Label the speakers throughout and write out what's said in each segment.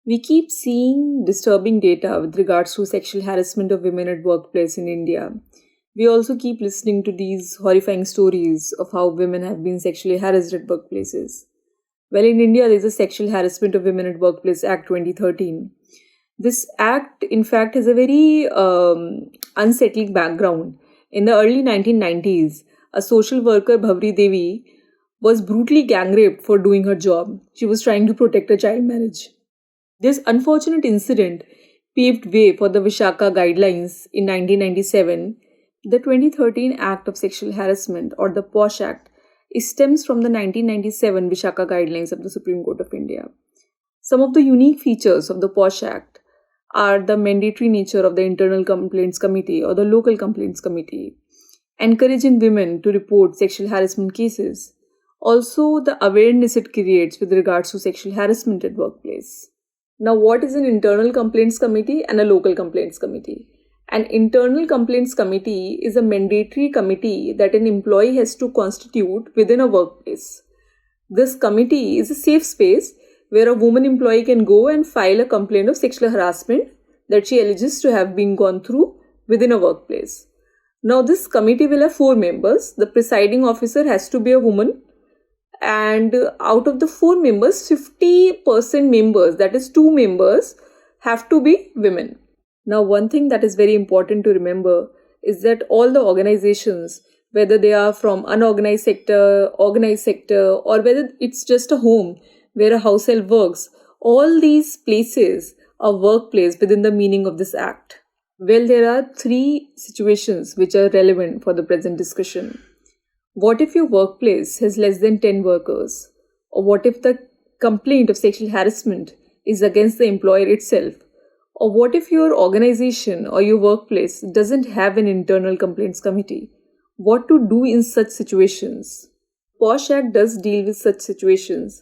Speaker 1: We keep seeing disturbing data with regards to sexual harassment of women at workplace in India. We also keep listening to these horrifying stories of how women have been sexually harassed at workplaces. Well, in India, there is a Sexual Harassment of Women at Workplace Act 2013. This act, in fact, has a very unsettling background. In the early 1990s, a social worker, Bhavri Devi, was brutally gang raped for doing her job. She was trying to protect a child marriage. This unfortunate incident paved way for the Vishaka Guidelines in 1997. The 2013 Act of Sexual Harassment, or the POSH Act, stems from the 1997 Vishaka Guidelines of the Supreme Court of India. Some of the unique features of the POSH Act are the mandatory nature of the Internal Complaints Committee or the Local Complaints Committee, encouraging women to report sexual harassment cases, also the awareness it creates with regards to sexual harassment at workplace. Now, what is an Internal Complaints Committee and a Local Complaints Committee? An Internal Complaints Committee is a mandatory committee that an employee has to constitute within a workplace. This committee is a safe space where a woman employee can go and file a complaint of sexual harassment that she alleges to have been gone through within a workplace. Now, this committee will have 4 members. The presiding officer has to be a woman, and out of the 4 members, 50% members, that is 2 members, have to be women. Now, one thing that is very important to remember is that all the organizations, whether they are from unorganized sector, organized sector, or whether it's just a home where a house help works, all these places are workplace within the meaning of this act. Well, there are 3 situations which are relevant for the present discussion. What if your workplace has less than 10 workers? Or what if the complaint of sexual harassment is against the employer itself? Or what if your organization or your workplace doesn't have an internal complaints committee? What to do in such situations? POSH Act does deal with such situations.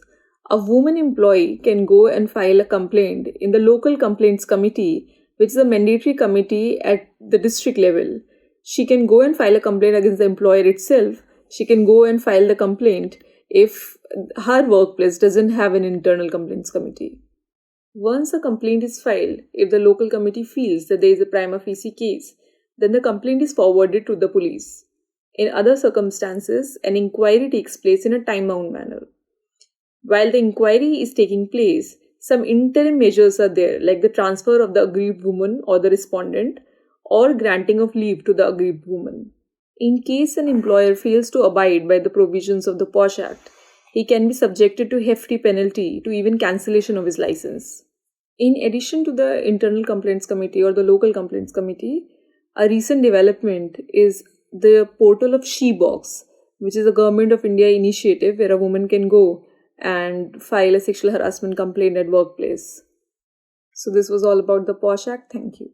Speaker 1: A woman employee can go and file a complaint in the local complaints committee, which is a mandatory committee at the district level. She can go and file a complaint against the employer itself. She can go and file the complaint if her workplace doesn't have an internal complaints committee. Once a complaint is filed, if the local committee feels that there is a prima facie case, then the complaint is forwarded to the police. In other circumstances, an inquiry takes place in a time-bound manner. While the inquiry is taking place, some interim measures are there, like the transfer of the aggrieved woman or the respondent, or granting of leave to the aggrieved woman. In case an employer fails to abide by the provisions of the POSH Act, he can be subjected to hefty penalty to even cancellation of his license. In addition to the Internal Complaints Committee or the Local Complaints Committee, a recent development is the portal of SheBox, which is a Government of India initiative where a woman can go and file a sexual harassment complaint at workplace. So this was all about the POSH Act. Thank you.